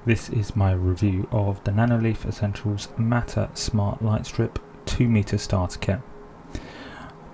This is my review of the Nanoleaf Essentials Matter Smart Lightstrip 2 meter starter kit.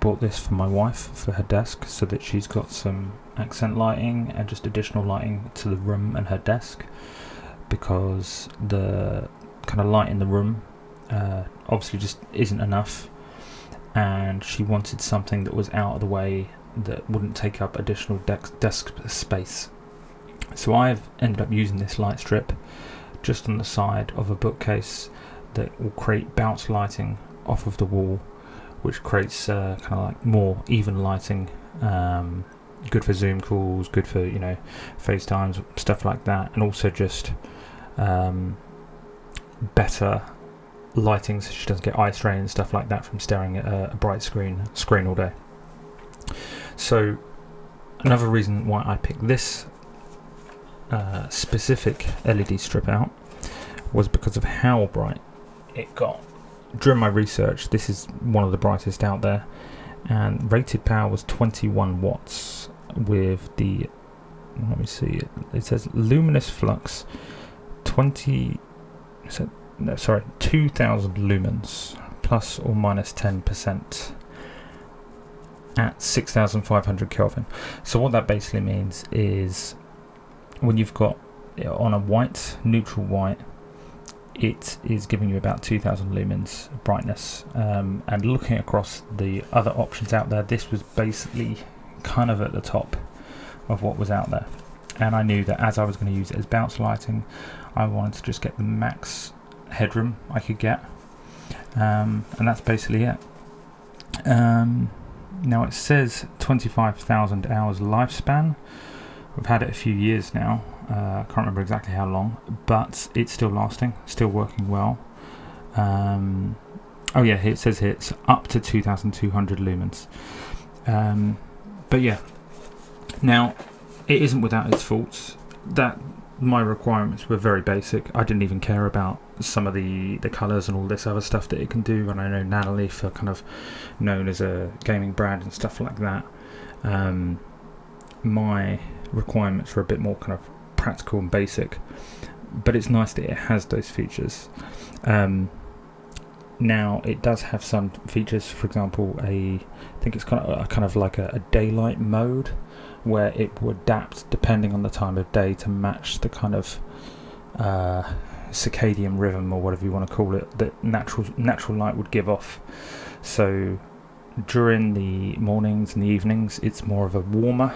Bought this for my wife for her desk so that she's got some accent lighting and just additional lighting to the room and her desk, because the kind of light in the room obviously just isn't enough, and she wanted something that was out of the way that wouldn't take up additional desk space. So I've ended up using this light strip just on the side of a bookcase that will create bounce lighting off of the wall, which creates kind of like more even lighting, good for Zoom calls, good for FaceTimes, stuff like that, and also just better lighting so she doesn't get eye strain and stuff like that from staring at a bright screen all day. So another reason why I picked this specific LED strip out was because of how bright it got. During my research, this is one of the brightest out there, and rated power was 21 watts with the, let me see, it says luminous flux 2000 lumens plus or minus 10% at 6500 Kelvin. So what that basically means is when you've got it on a white, neutral white, it is giving you about 2000 lumens brightness, and looking across the other options out there, this was basically kind of at the top of what was out there, and I knew that as I was going to use it as bounce lighting, I wanted to just get the max headroom I could get, and that's basically it. Now it says 25,000 hours lifespan. We've had it a few years now, I can't remember exactly how long, but it's still lasting, still working well. Oh yeah, it says here it's up to 2200 lumens. But yeah, now it isn't without its faults. That my requirements were very basic. I didn't even care about some of the colours and all this other stuff that it can do, and I know Nanoleaf are kind of known as a gaming brand and stuff like that. My requirements were a bit more kind of practical and basic, but it's nice that it has those features. Now it does have some features, for example, I think it's kind of like a daylight mode, where it will adapt depending on the time of day to match the kind of circadian rhythm, or whatever you want to call it, that natural light would give off. So during the mornings and the evenings, it's more of a warmer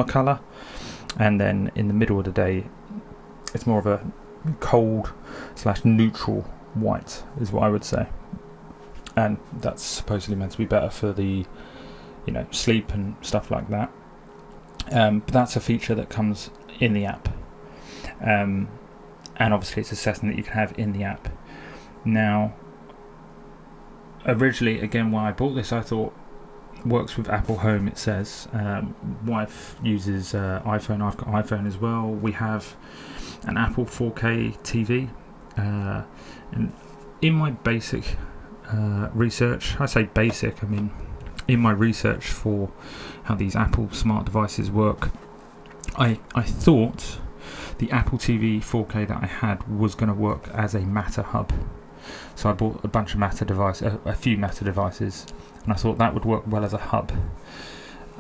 colour, and then in the middle of the day it's more of a cold / neutral white, is what I would say, and that's supposedly meant to be better for the sleep and stuff like that. But that's a feature that comes in the app, and obviously it's a setting that you can have in the app. Now originally, again, when I bought this, I thought works with Apple Home, it says. Wife uses iPhone, I've got iPhone as well. We have an Apple 4K TV, and in my basic research, I say basic, I mean in my research for how these Apple smart devices work, I thought the Apple TV 4K that I had was going to work as a Matter hub. So I bought a bunch of Matter devices, a few Matter devices, and I thought that would work well as a hub.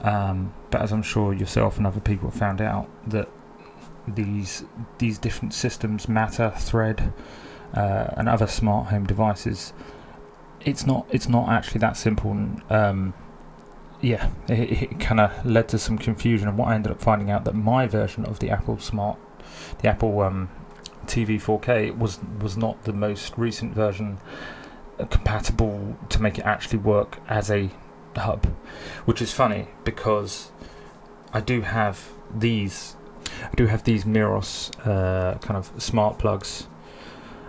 But as I'm sure yourself and other people have found out, that these different systems, Matter, Thread, and other smart home devices, it's not actually that simple. And it kind of led to some confusion. And what I ended up finding out, that my version of the Apple TV 4K was not the most recent version compatible to make it actually work as a hub, which is funny because I do have these Meross kind of smart plugs,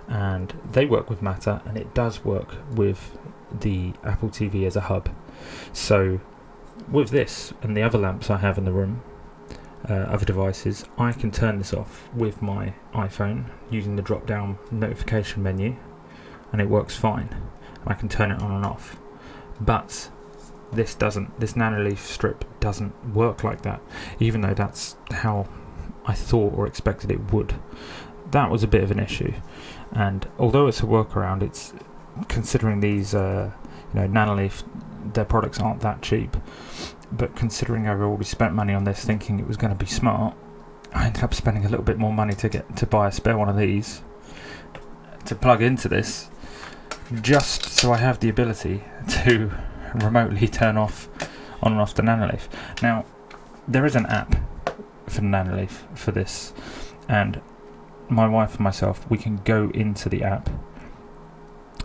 and they work with Matter, and it does work with the Apple TV as a hub. So with this and the other lamps I have in the room, other devices, I can turn this off with my iPhone using the drop down notification menu, and it works fine. I can turn it on and off. But this Nanoleaf strip doesn't work like that, even though that's how I thought or expected it would. That was a bit of an issue, and although it's a workaround, it's considering these Nanoleaf, their products aren't that cheap, but considering I've already spent money on this thinking it was going to be smart, I ended up spending a little bit more money to buy a spare one of these to plug into this, just so I have the ability to remotely turn on and off the Nanoleaf. Now, there is an app for Nanoleaf for this, and my wife and myself, we can go into the app,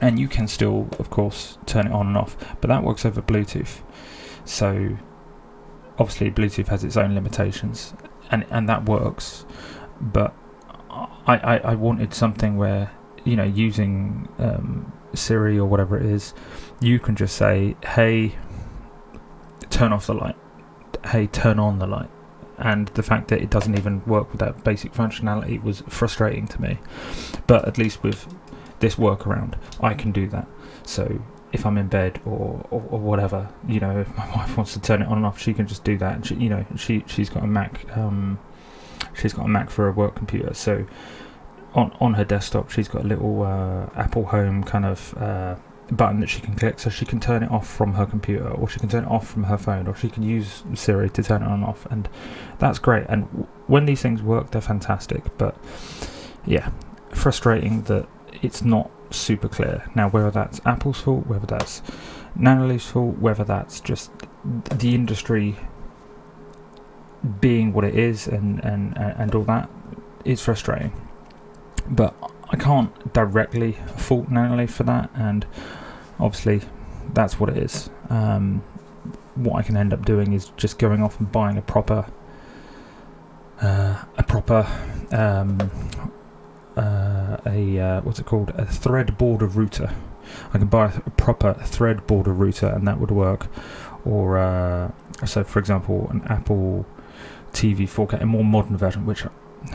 and you can still, of course, turn it on and off, but that works over Bluetooth. So obviously Bluetooth has its own limitations, and that works, but I wanted something where, using Siri or whatever it is, you can just say, hey, turn off the light, hey, turn on the light. And the fact that it doesn't even work with that basic functionality was frustrating to me. But at least with this workaround, I can do that. So if I'm in bed or whatever, if my wife wants to turn it on and off, she can just do that. And she's got a Mac. She's got a Mac for a work computer. So on her desktop, she's got a little Apple Home kind of button that she can click, so she can turn it off from her computer, or she can turn it off from her phone, or she can use Siri to turn it on and off, and that's great. And when these things work, they're fantastic. But yeah, frustrating that it's not super clear. Now, whether that's Apple's fault, whether that's Nanoleaf's fault, whether that's just the industry being what it is, and all that, it's frustrating. But I can't directly fault Nanoleaf for that, and obviously that's what it is. What I can end up doing is just going off and buying a proper what's it called? A thread border router. I can buy a proper thread border router, and that would work. Or so, for example, an Apple TV 4K, a more modern version, which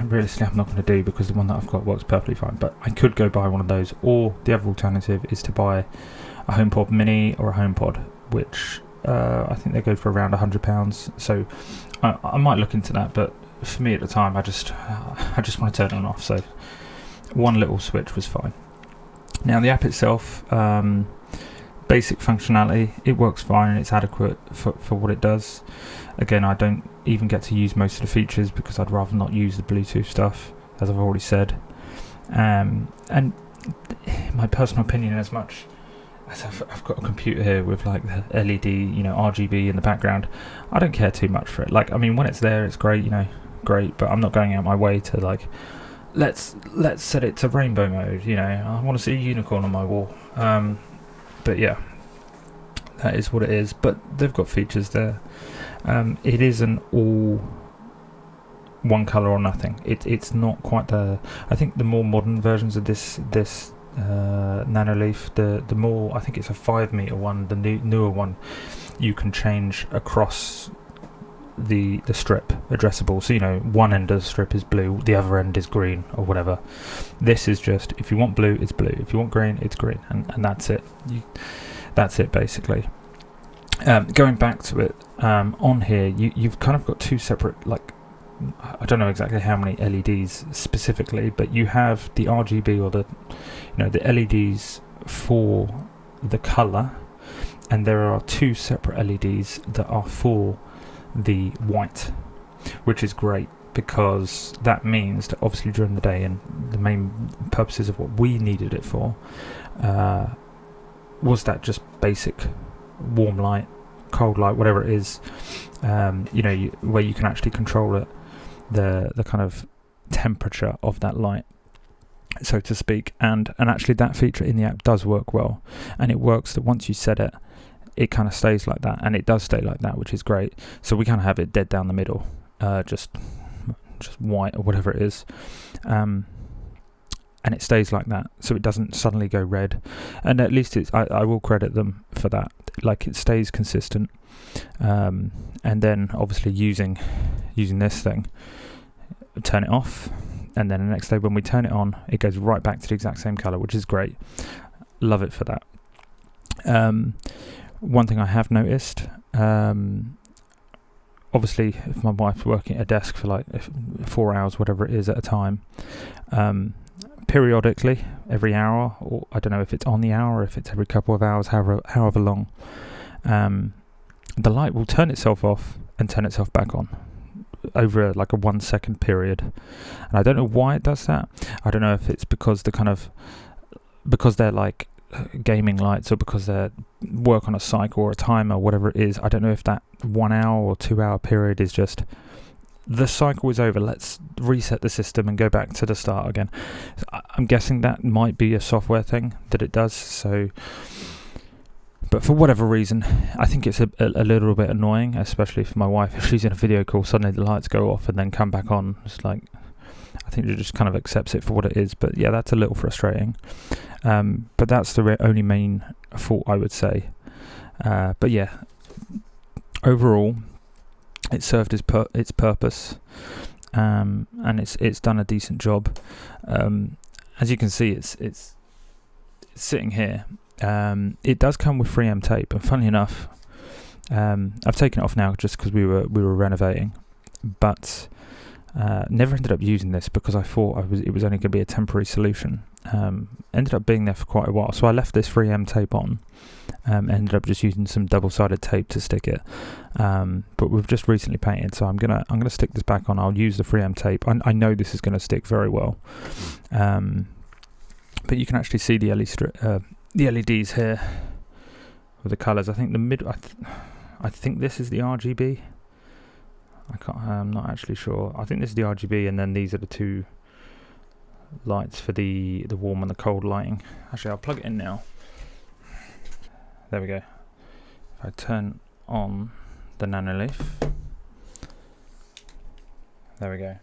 realistically I'm not going to do because the one that I've got works perfectly fine, but I could go buy one of those. Or the other alternative is to buy a HomePod Mini or a HomePod, which I think they go for around £100. So I might look into that, but for me at the time, I just want to turn it on and off. So one little switch was fine. Now the app itself, basic functionality, it works fine and it's adequate for what it does. Again, I don't even get to use most of the features because I'd rather not use the Bluetooth stuff, as I've already said. And my personal opinion, as much as I've got a computer here with like the LED, RGB in the background, I don't care too much for it. Like, I mean, when it's there, it's great, great, but I'm not going out my way to like, let's set it to rainbow mode, I want to see a unicorn on my wall. But yeah, that is what it is. But they've got features there. It isn't all one colour or nothing. It's not quite the. I think the more modern versions of this Nanoleaf, the more, I think it's a 5 meter one, the newer one, you can change across the strip addressable. So one end of the strip is blue, the other end is green or whatever. This is just, if you want blue, it's blue. If you want green, it's green, and that's it. That's it basically. Going back to it, on here you've kind of got two separate, like, I don't know exactly how many LEDs specifically, but you have the RGB, or the the LEDs for the colour, and there are two separate LEDs that are for the white, which is great, because that means that obviously during the day, and the main purposes of what we needed it for was that just basic warm light, cold light, whatever it is, where you can actually control it, the kind of temperature of that light, so to speak. And actually that feature in the app does work well, and it works that once you set it, it kind of stays like that, and it does stay like that, which is great. So we kind of have it dead down the middle, just white or whatever it is, and it stays like that, so it doesn't suddenly go red. And at least I will credit them for that. Like, it stays consistent. And then obviously using this thing, turn it off, and then the next day when we turn it on, it goes right back to the exact same color, which is great. Love it for that. One thing I have noticed, obviously, if my wife's working at a desk for like 4 hours, whatever it is at a time, periodically, every hour, or I don't know if it's on the hour, or if it's every couple of hours, however long, the light will turn itself off and turn itself back on over like a 1 second period. And I don't know why it does that. I don't know if it's because because they're like gaming lights, or because they work on a cycle or a timer, whatever it is. I don't know if that 1 hour or 2 hour period is just the cycle is over, let's reset the system and go back to the start again. I'm guessing that might be a software thing that it does. So, but for whatever reason, I think it's a little bit annoying, especially for my wife. If she's in a video call, suddenly the lights go off and then come back on. It's like, I think she just kind of accepts it for what it is. But yeah, that's a little frustrating. But that's the only main fault, I would say. But yeah, overall, it served its purpose, and it's done a decent job. As you can see, it's sitting here. It does come with 3M tape, and funny enough, I've taken it off now just because we were renovating, but never ended up using this because I thought it was only going to be a temporary solution. Ended up being there for quite a while, so I left this 3M tape on. Ended up just using some double-sided tape to stick it, but we've just recently painted, so I'm gonna stick this back on. I'll use the 3M tape. I know this is going to stick very well, but you can actually see the LEDs here with the colours. I think I think this is the RGB. I'm not actually sure. I think this is the RGB, and then these are the two lights for the warm and the cold lighting. Actually, I'll plug it in now. There we go. If I turn on the Nanoleaf, there we go.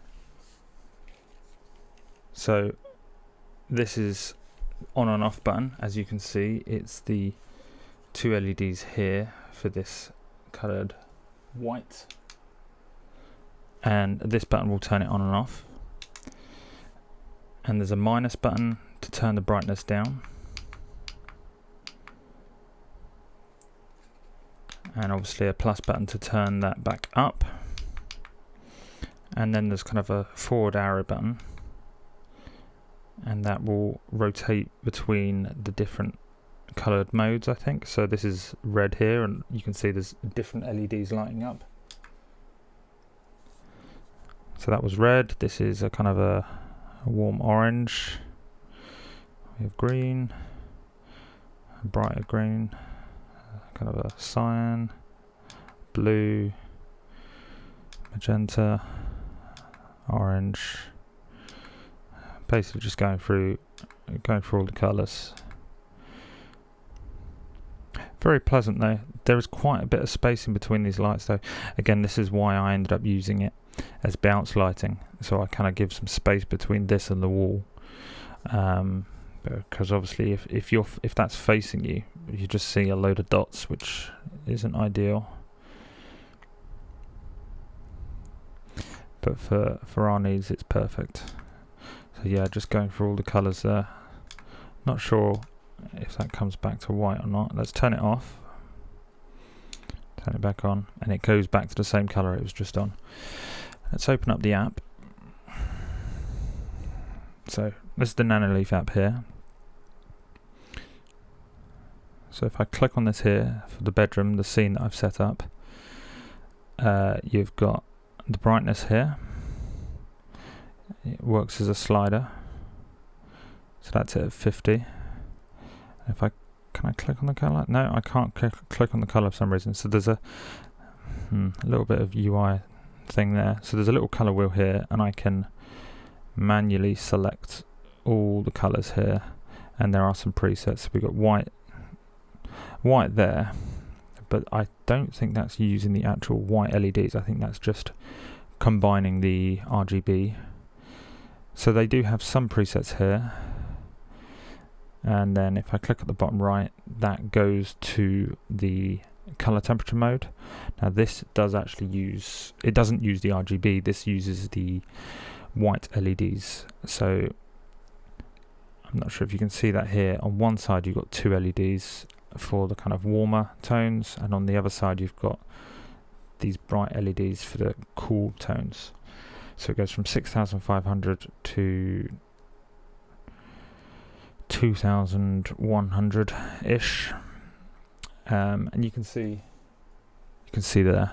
So this is on and off button. As you can see, it's the two LEDs here for this coloured white, and this button will turn it on and off. And there's a minus button to turn the brightness down, and obviously a plus button to turn that back up. And then there's kind of a forward arrow button, and that will rotate between the different coloured modes, I think. So this is red here, and you can see there's different LEDs lighting up. So that was red. This is a kind of a warm orange. We have green, a brighter green, kind of a cyan, blue, magenta, orange. Basically just going through all the colours. Very pleasant though. There is quite a bit of space in between these lights though. Again, this is why I ended up using it as bounce lighting, so I kind of give some space between this and the wall, because obviously if that's facing you, you just see a load of dots, which isn't ideal. But for our needs, it's perfect. So yeah, just going through all the colours there. Not sure if that comes back to white or not. Let's turn it off, turn it back on, and it goes back to the same colour it was just on. Let's open up the app. So this is the Nanoleaf app here. So if I click on this here for the bedroom, the scene that I've set up, you've got the brightness here. It works as a slider, so that's it at 50. If can I click on the colour? No, I can't click on the colour for some reason. So there's a little bit of UI thing there. So there's a little colour wheel here, and I can manually select all the colours here, and there are some presets. We've got white there, but I don't think that's using the actual white LEDs. I think that's just combining the RGB. So they do have some presets here, and then if I click at the bottom right, that goes to the color temperature mode. Now this does actually it doesn't use the RGB, this uses the white LEDs. So I'm not sure if you can see that here. On one side you've got two LEDs for the kind of warmer tones, and on the other side you've got these bright LEDs for the cool tones. So it goes from 6,500 to 2,100 ish, and you can see there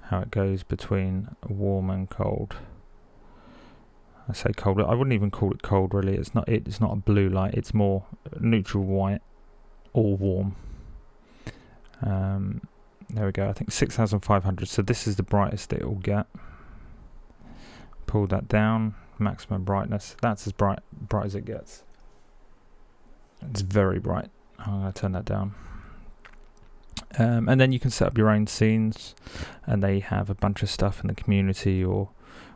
how it goes between warm and cold. I say cold, I wouldn't even call it cold really. It's not a blue light, it's more neutral white or warm. There we go, I think 6,500, so this is the brightest it will get. Pull that down, maximum brightness, that's as bright as it gets. It's very bright. I'm going to turn that down. And then you can set up your own scenes, and they have a bunch of stuff in the community or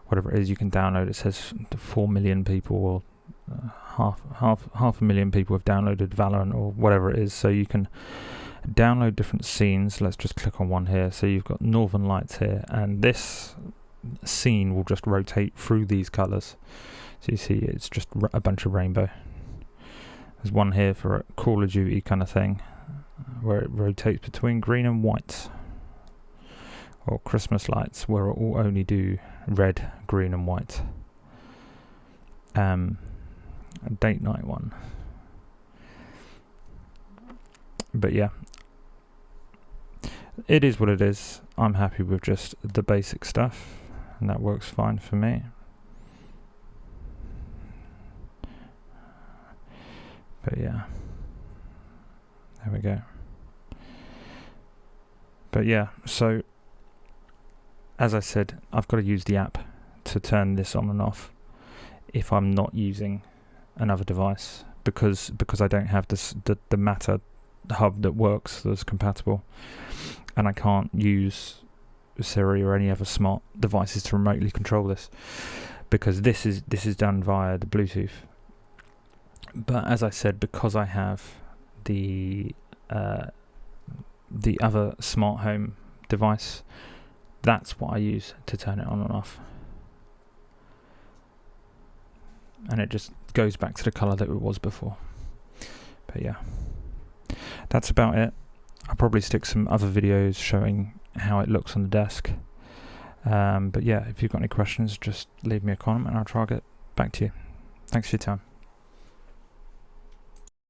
whatever it is you can download. It says 4 million people, or half a million people have downloaded Valorant or whatever it is. So you can download different scenes. Let's just click on one here. So you've got Northern Lights here, and this scene will just rotate through these colours. So you see it's just a bunch of rainbow. There's one here for a Call of Duty kind of thing, where it rotates between green and white. Or Christmas lights, where it will only do red, green and white. A date night one. But yeah, it is what it is. I'm happy with just the basic stuff, and that works fine for me. But yeah, there we go. But yeah, so as I said, I've got to use the app to turn this on and off if I'm not using another device, because I don't have the Matter hub that works, that's compatible, and I can't use Siri or any other smart devices to remotely control this, because this is done via the Bluetooth. But as I said, because I have the other smart home device, that's what I use to turn it on and off. And it just goes back to the colour that it was before. But yeah, that's about it. I'll probably stick some other videos showing how it looks on the desk. But yeah, if you've got any questions, just leave me a comment and I'll try to get back to you. Thanks for your time.